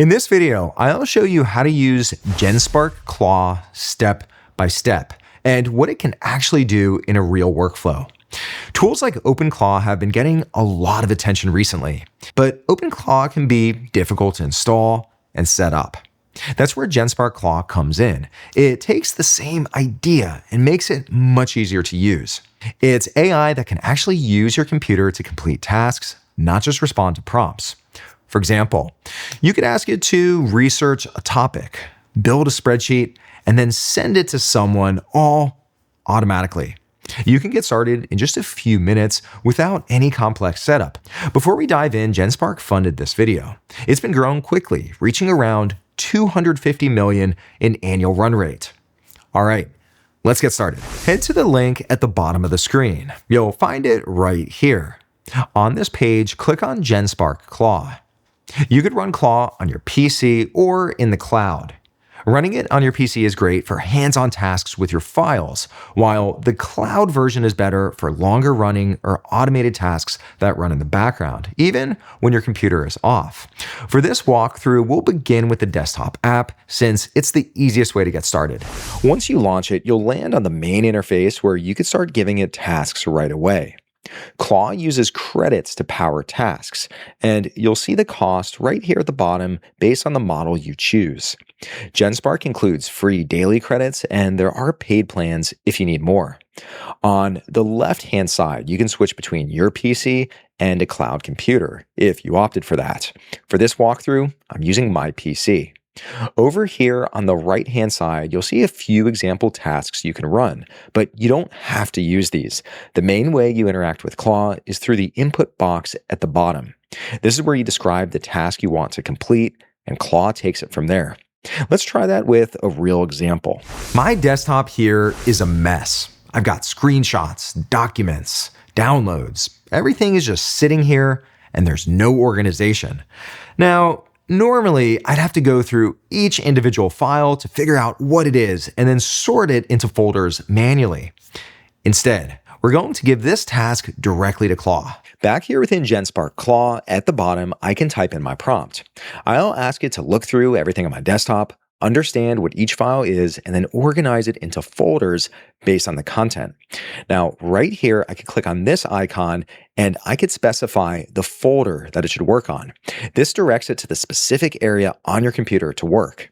In this video, I'll show you how to use Genspark Claw step by step and what it can actually do in a real workflow. Tools like OpenClaw have been getting a lot of attention recently, but OpenClaw can be difficult to install and set up. That's where Genspark Claw comes in. It takes the same idea and makes it much easier to use. It's AI that can actually use your computer to complete tasks, not just respond to prompts. For example, you could ask it to research a topic, build a spreadsheet, and then send it to someone all automatically. You can get started in just a few minutes without any complex setup. Before we dive in, Genspark funded this video. It's been growing quickly, reaching around 250 million in annual run rate. All right, let's get started. Head to the link at the bottom of the screen. You'll find it right here. On this page, click on Genspark Claw. You could run Claw on your PC or in the cloud. Running it on your PC is great for hands-on tasks with your files, while the cloud version is better for longer running or automated tasks that run in the background, even when your computer is off. For this walkthrough, we'll begin with the desktop app since it's the easiest way to get started. Once you launch it, you'll land on the main interface where you can start giving it tasks right away. Claw uses credits to power tasks, and you'll see the cost right here at the bottom based on the model you choose. Genspark includes free daily credits, and there are paid plans if you need more. On the left-hand side, you can switch between your PC and a cloud computer if you opted for that. For this walkthrough, I'm using my PC. Over here on the right-hand side, you'll see a few example tasks you can run, but you don't have to use these. The main way you interact with Claw is through the input box at the bottom. This is where you describe the task you want to complete, and Claw takes it from there. Let's try that with a real example. My desktop here is a mess. I've got screenshots, documents, downloads. Everything is just sitting here, and there's no organization. Now, normally, I'd have to go through each individual file to figure out what it is and then sort it into folders manually. Instead, we're going to give this task directly to Claw. Back here within Genspark Claw, at the bottom, I can type in my prompt. I'll ask it to look through everything on my desktop, understand what each file is, and then organize it into folders based on the content. Now, right here, I could click on this icon and I could specify the folder that it should work on. This directs it to the specific area on your computer to work.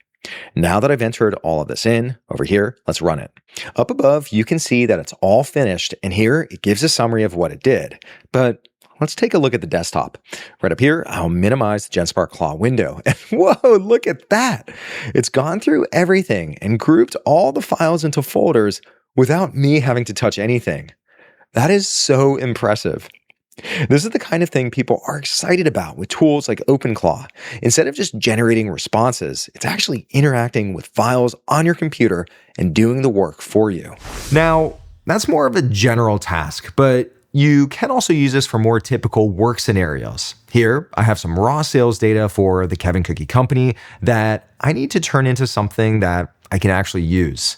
Now that I've entered all of this in, over here, let's run it. Up above, you can see that it's all finished, and here it gives a summary of what it did. But let's take a look at the desktop. Right up here, I'll minimize the Genspark Claw window. And whoa, look at that. It's gone through everything and grouped all the files into folders without me having to touch anything. That is so impressive. This is the kind of thing people are excited about with tools like OpenClaw. Instead of just generating responses, it's actually interacting with files on your computer and doing the work for you. Now, that's more of a general task, but you can also use this for more typical work scenarios. Here, I have some raw sales data for the Kevin Cookie Company that I need to turn into something that I can actually use.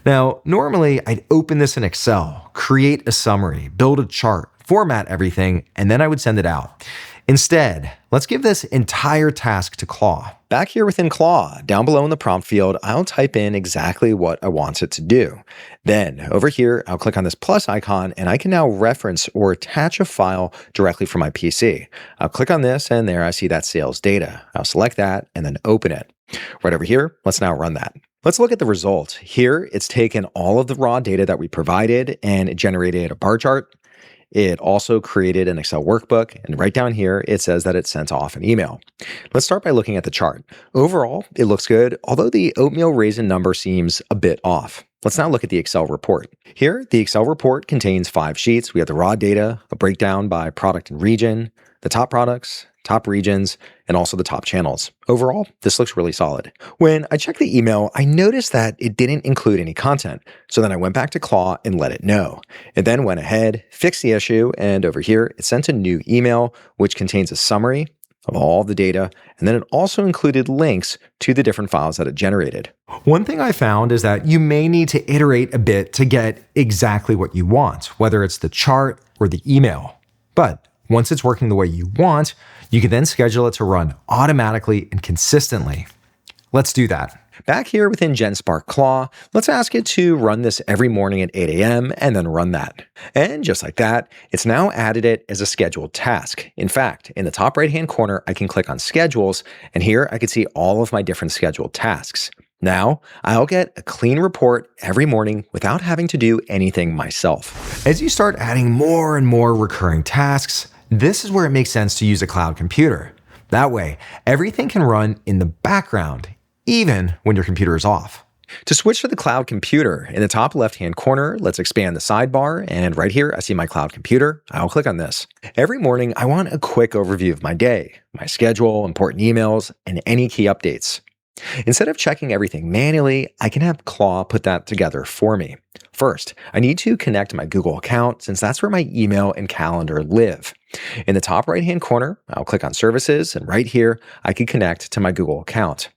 Now, normally I'd open this in Excel, create a summary, build a chart, format everything, and then I would send it out. Instead, let's give this entire task to Claw. Back here within Claw, down below in the prompt field, I'll type in exactly what I want it to do. Then over here, I'll click on this plus icon and I can now reference or attach a file directly from my PC. I'll click on this and there I see that sales data. I'll select that and then open it. Right over here, let's now run that. Let's look at the result. Here, it's taken all of the raw data that we provided and it generated a bar chart. It also created an Excel workbook, and right down here, it says that it sent off an email. Let's start by looking at the chart. Overall, it looks good, although the oatmeal raisin number seems a bit off. Let's now look at the Excel report. Here, the Excel report contains 5 sheets. We have the raw data, a breakdown by product and region, the top products, top regions, and also the top channels. Overall, this looks really solid. When I checked the email, I noticed that it didn't include any content. So then I went back to Claw and let it know. It then went ahead, fixed the issue, and over here, it sent a new email, which contains a summary of all the data, and then it also included links to the different files that it generated. One thing I found is that you may need to iterate a bit to get exactly what you want, whether it's the chart or the email. But Once it's working the way you want, you can then schedule it to run automatically and consistently. Let's do that. Back here within Genspark Claw, let's ask it to run this every morning at 8 a.m. and then run that. And just like that, it's now added it as a scheduled task. In fact, in the top right-hand corner, I can click on Schedules, and here I can see all of my different scheduled tasks. Now, I'll get a clean report every morning without having to do anything myself. As you start adding more and more recurring tasks, this is where it makes sense to use a cloud computer. That way, everything can run in the background, even when your computer is off. To switch to the cloud computer, in the top left-hand corner, let's expand the sidebar, and right here, I see my cloud computer. I'll click on this. Every morning, I want a quick overview of my day, my schedule, important emails, and any key updates. Instead of checking everything manually, I can have Claw put that together for me. First, I need to connect my Google account since that's where my email and calendar live. In the top right-hand corner, I'll click on Services, and right here, I can connect to my Google account.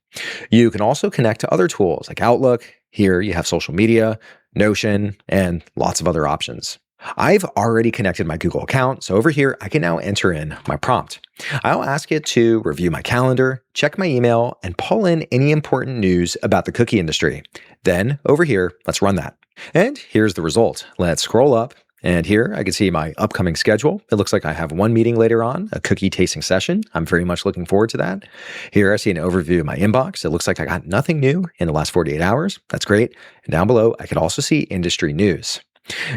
You can also connect to other tools like Outlook. Here you have social media, Notion, and lots of other options. I've already connected my Google account, so over here, I can now enter in my prompt. I'll ask it to review my calendar, check my email, and pull in any important news about the cookie industry. Then over here, let's run that. And here's the result. Let's scroll up. And here I can see my upcoming schedule. It looks like I have one meeting later on, a cookie tasting session. I'm very much looking forward to that. Here I see an overview of my inbox. It looks like I got nothing new in the last 48 hours. That's great. And down below, I can also see industry news.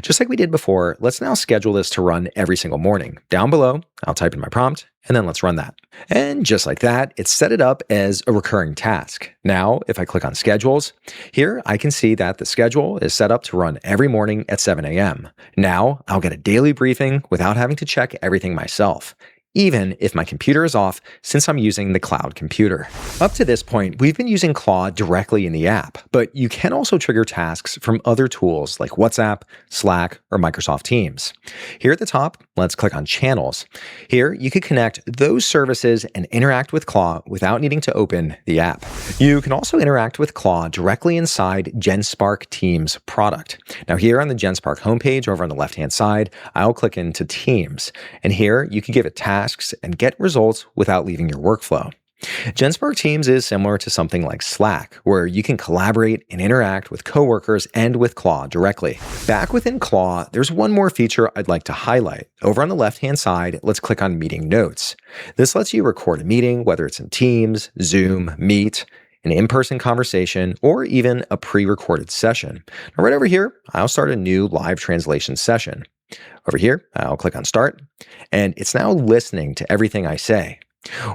Just like we did before, let's now schedule this to run every single morning. Down below, I'll type in my prompt, and then let's run that. And just like that, it's set it up as a recurring task. Now, if I click on Schedules, here I can see that the schedule is set up to run every morning at 7 a.m. Now, I'll get a daily briefing without having to check everything myself, even if my computer is off since I'm using the cloud computer. Up to this point, we've been using Claw directly in the app, but you can also trigger tasks from other tools like WhatsApp, Slack, or Microsoft Teams. Here at the top, let's click on Channels. Here, you can connect those services and interact with Claw without needing to open the app. You can also interact with Claw directly inside Genspark Teams product. Now here on the Genspark homepage over on the left-hand side, I'll click into Teams, and here you can give it tasks and get results without leaving your workflow. Genspark Teams is similar to something like Slack, where you can collaborate and interact with coworkers and with Claw directly. Back within Claw, there's one more feature I'd like to highlight. Over on the left-hand side, let's click on Meeting Notes. This lets you record a meeting, whether it's in Teams, Zoom, Meet, an in-person conversation, or even a pre-recorded session. Now, right over here, I'll start a new live translation session. Over here, I'll click on Start, and it's now listening to everything I say.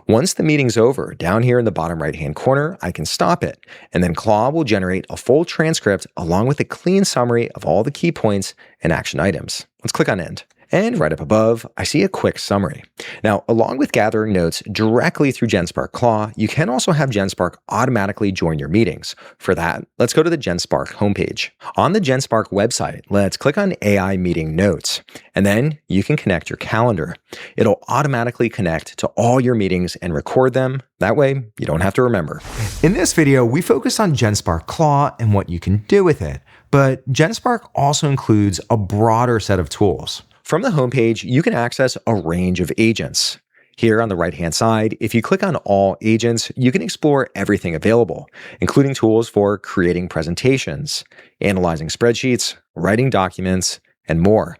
Once the meeting's over, down here in the bottom right-hand corner, I can stop it, and then Claw will generate a full transcript along with a clean summary of all the key points and action items. Let's click on End. And right up above, I see a quick summary. Now, along with gathering notes directly through Genspark Claw, you can also have Genspark automatically join your meetings. For that, let's go to the Genspark homepage. On the Genspark website, let's click on AI Meeting Notes, and then you can connect your calendar. It'll automatically connect to all your meetings and record them. That way, you don't have to remember. In this video, we focused on Genspark Claw and what you can do with it, but Genspark also includes a broader set of tools. From the homepage, you can access a range of agents. Here on the right-hand side, if you click on All Agents, you can explore everything available, including tools for creating presentations, analyzing spreadsheets, writing documents, and more.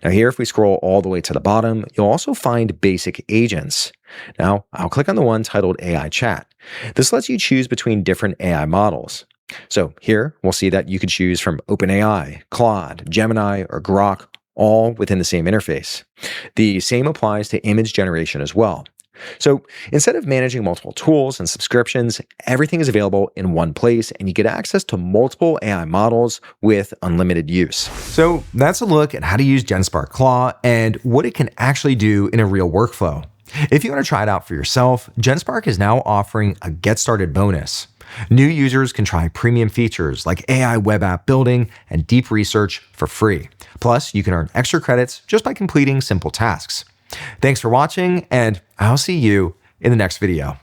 Now here, if we scroll all the way to the bottom, you'll also find basic agents. Now, I'll click on the one titled AI Chat. This lets you choose between different AI models. So here, we'll see that you could choose from OpenAI, Claude, Gemini, or Grok, all within the same interface. The same applies to image generation as well. So instead of managing multiple tools and subscriptions, everything is available in one place, and you get access to multiple AI models with unlimited use. So that's a look at how to use Genspark Claw and what it can actually do in a real workflow. If you want to try it out for yourself, Genspark is now offering a Get Started bonus. New users can try premium features like AI web app building and deep research for free. Plus, you can earn extra credits just by completing simple tasks. Thanks for watching, and I'll see you in the next video.